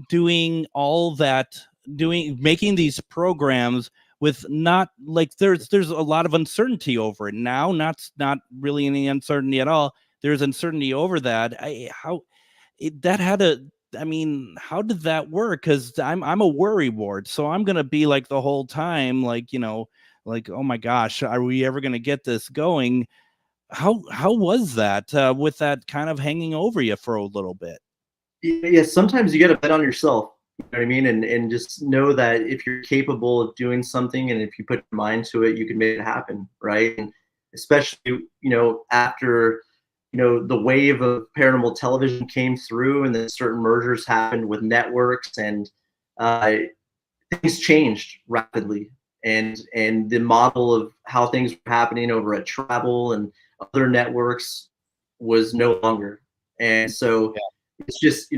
doing all that, making these programs with not like there's a lot of uncertainty over it now, not really any uncertainty at all. There's uncertainty over that. How did that work? Because I'm a worry ward, so I'm gonna be like the whole time, like, like, oh my gosh, are we ever gonna get this going? How was that with that kind of hanging over you for a little bit? Yeah, sometimes you got to bet on yourself. You know what I mean? And just know that if you're capable of doing something and if you put your mind to it, you can make it happen, right? And especially, after, the wave of paranormal television came through and then certain mergers happened with networks and things changed rapidly. And the model of how things were happening over at Travel and other networks was no longer. And so it's just,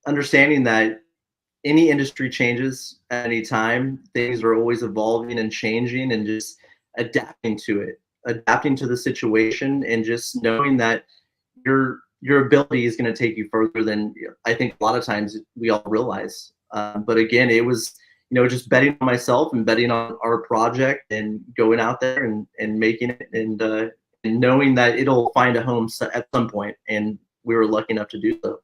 understanding that any industry changes at any time. Things are always evolving and changing, and just adapting to it, adapting to the situation, and just knowing that your ability is going to take you further than I think a lot of times we all realize. But again, it was, just betting on myself and betting on our project and going out there and making it and knowing that it'll find a home at some point. And we were lucky enough to do so.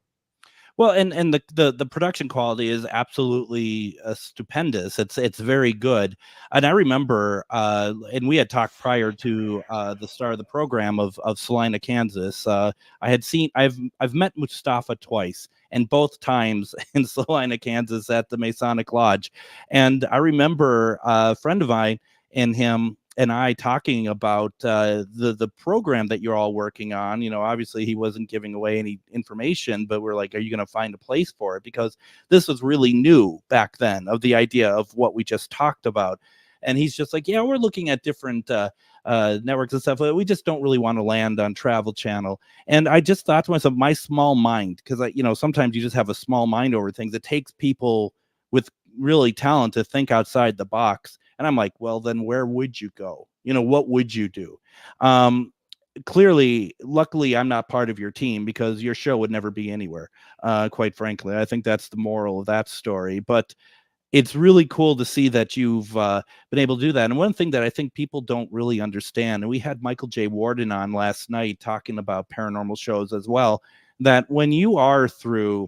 Well, and the production quality is absolutely stupendous. It's very good. And I remember, and we had talked prior to the start of the program of Salina, Kansas. I've met Mustafa twice, and both times in Salina, Kansas at the Masonic Lodge. And I remember a friend of mine and him and I talking about the program that you're all working on. Obviously he wasn't giving away any information, but we're like, are you going to find a place for it? Because this was really new back then, of the idea of what we just talked about. And he's just like, yeah, we're looking at different networks and stuff. We just don't really want to land on Travel Channel. And I just thought to myself, my small mind, because sometimes you just have a small mind over things. It takes people with really talent to think outside the box. And I'm like, well, then where would you go? What would you do? Clearly, luckily, I'm not part of your team, because your show would never be anywhere, quite frankly. I think that's the moral of that story. But it's really cool to see that you've been able to do that. And one thing that I think people don't really understand, and we had Michael J. Warden on last night talking about paranormal shows as well, that when you are through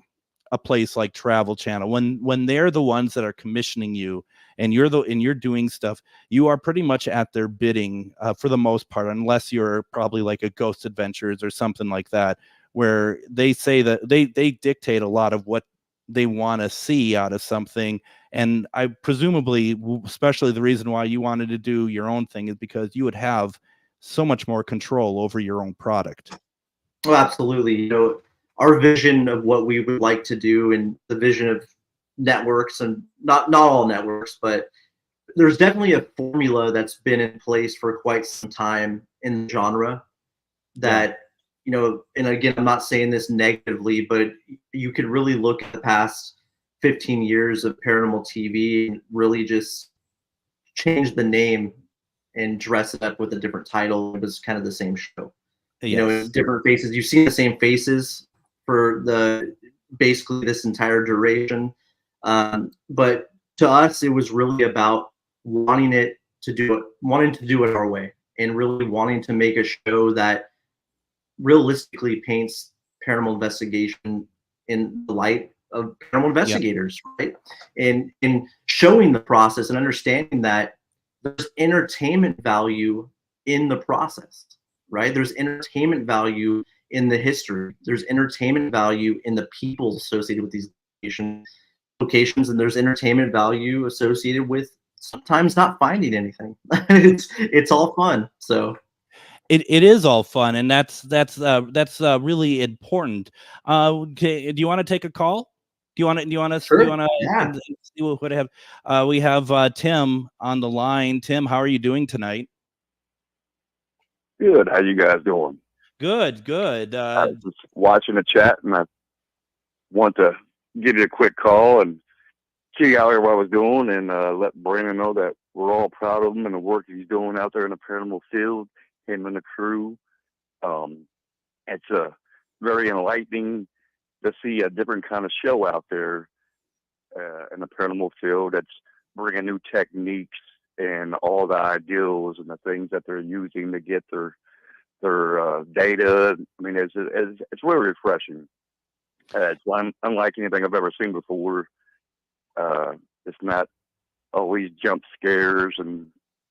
a place like Travel Channel, when they're the ones that are commissioning you, and you're doing stuff, you are pretty much at their bidding for the most part, unless you're probably like a Ghost Adventures or something like that, where they say that they dictate a lot of what they want to see out of something. And I presumably, especially the reason why you wanted to do your own thing is because you would have so much more control over your own product. Oh, absolutely. You know, our vision of what we would like to do and the vision of networks, and not all networks, but there's definitely a formula that's been in place for quite some time in the genre that, you know, and again, I'm not saying this negatively, but you could really look at the past 15 years of paranormal TV and really just change the name and dress it up with a different title. It was kind of the same show. Yes. You know, different faces. You've seen the same faces for basically this entire duration. But to us, it was really about wanting to do it our way, and really wanting to make a show that realistically paints paranormal investigation in the light of paranormal investigators, right? And showing the process and understanding that there's entertainment value in the process, right? There's entertainment value in the history. There's entertainment value in the people associated with these locations, and there's entertainment value associated with sometimes not finding anything. it's all fun. So it is all fun, and that's really important. Do you want to take a call? Do you want to Sure. see what I have? We have Tim on the line. Tim, how are you doing tonight? Good. How you guys doing? Good. I was just watching the chat, and I want to give you a quick call and see how everybody was doing, and let Brandon know that we're all proud of him and the work he's doing out there in the paranormal field, him and the crew. It's very enlightening to see a different kind of show out there in the paranormal field that's bringing new techniques and all the ideals and the things that they're using to get their data. I mean, it's really refreshing. It's unlike anything I've ever seen before. It's not always jump scares and,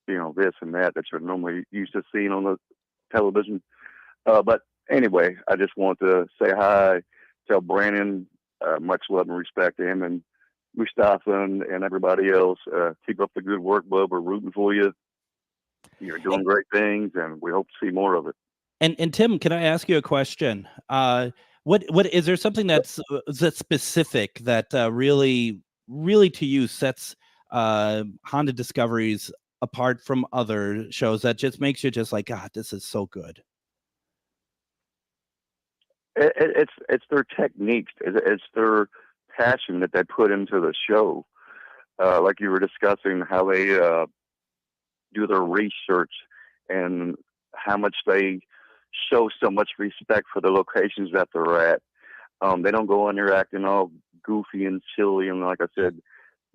you know, this and that you're normally used to seeing on the television. But anyway, I just want to say hi, tell Brandon much love and respect to him, and Mustafa and everybody else. Keep up the good work, bub. We're rooting for you. You're doing great things, and we hope to see more of it. And Tim, can I ask you a question? What is there something that's specific that really to you sets Haunted Discoveries apart from other shows that just makes you just like, God, this is so good? It's their techniques. It's their passion that they put into the show. Like you were discussing, how they do their research and how much they show so much respect for the locations that they're at. They don't go in there acting all goofy and silly and, like I said,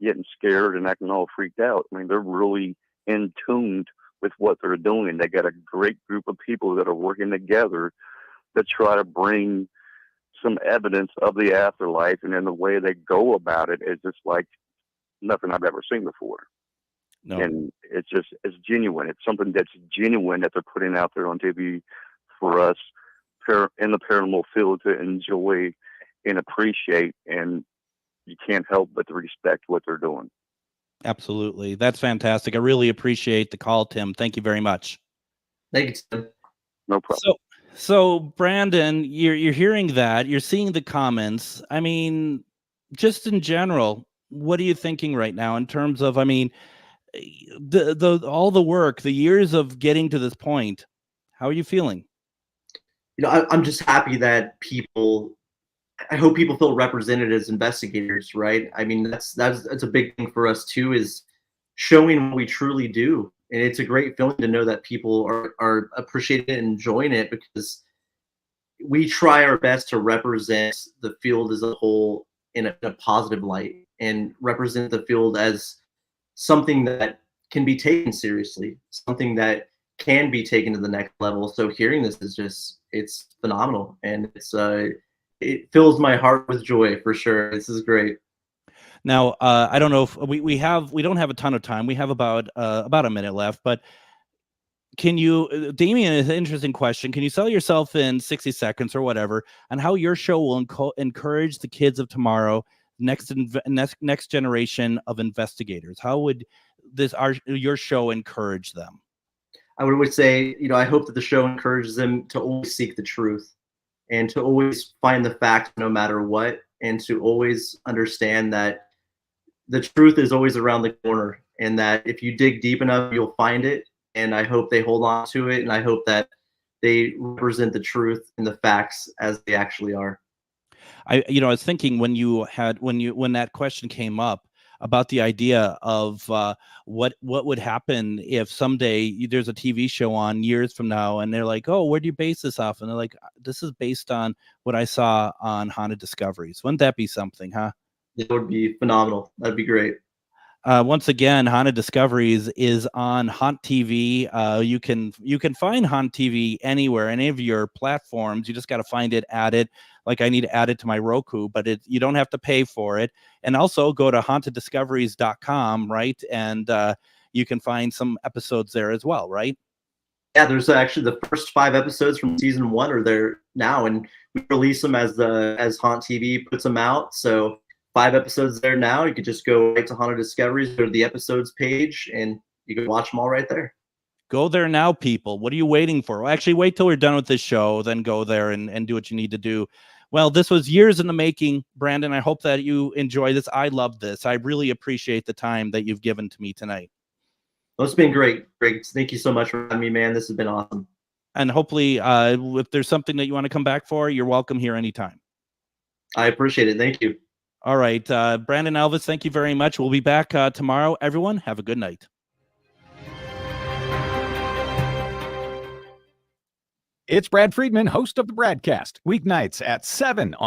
getting scared and acting all freaked out. I mean, they're really in tune with what they're doing. They got a great group of people that are working together to try to bring some evidence of the afterlife, and then the way they go about it is just like nothing I've ever seen before. No. And it's genuine. It's something that's genuine that they're putting out there on TV for us in the paranormal field to enjoy and appreciate, and you can't help but to respect what they're doing. Absolutely. That's fantastic. I really appreciate the call, Tim. Thank you very much. Thank you, Tim. No problem. So Brandon, you're hearing that, you're seeing the comments. I mean, just in general, what are you thinking right now in terms of, I mean, all the work, the years of getting to this point? How are you feeling? You know, I'm just happy that I hope people feel represented as investigators, right? I mean, that's a big thing for us too, is showing what we truly do. And it's a great feeling to know that people are appreciating it and enjoying it, because we try our best to represent the field as a whole in a positive light, and represent the field as something that can be taken seriously, something that can be taken to the next level. So hearing this is it's phenomenal, and it fills my heart with joy for sure. This is great. Now, I don't know if we don't have a ton of time. We have about a minute left, but can you, Damien, is an interesting question. Can you sell yourself in 60 seconds or whatever on how your show will encourage the kids of tomorrow next generation of investigators? How would your show encourage them? I would always say, I hope that the show encourages them to always seek the truth and to always find the fact no matter what, and to always understand that the truth is always around the corner, and that if you dig deep enough, you'll find it. And I hope they hold on to it, and I hope that they represent the truth and the facts as they actually are. I was thinking when that question came up about the idea of what would happen if someday there's a TV show on years from now, and they're like, oh, where do you base this off? And they're like, this is based on what I saw on Haunted Discoveries. Wouldn't that be something, huh? It would be phenomenal. That'd be great. Once again, Haunted Discoveries is on Haunt TV. You can find Haunt TV anywhere, any of your platforms. You just got to find it, add it. Like I need to add it to my Roku, but you don't have to pay for it. And also go to haunteddiscoveries.com, right? And you can find some episodes there as well, right? Yeah, there's actually the first 5 episodes from season 1 are there now, and we release them as Haunt TV puts them out. So 5 episodes there now. You could just go right to Haunted Discoveries, go to the episodes page, and you can watch them all right there. Go there now, people. What are you waiting for? Well, actually, wait till we're done with this show, then go there and do what you need to do. Well, this was years in the making, Brandon. I hope that you enjoy this. I love this. I really appreciate the time that you've given to me tonight. Well, it's been great, Greg. Thank you so much for having me, man. This has been awesome. And hopefully, if there's something that you want to come back for, you're welcome here anytime. I appreciate it. Thank you. All right. Brandon Alvis, thank you very much. We'll be back tomorrow. Everyone, have a good night. It's Brad Friedman, host of the Bradcast, weeknights at 7 on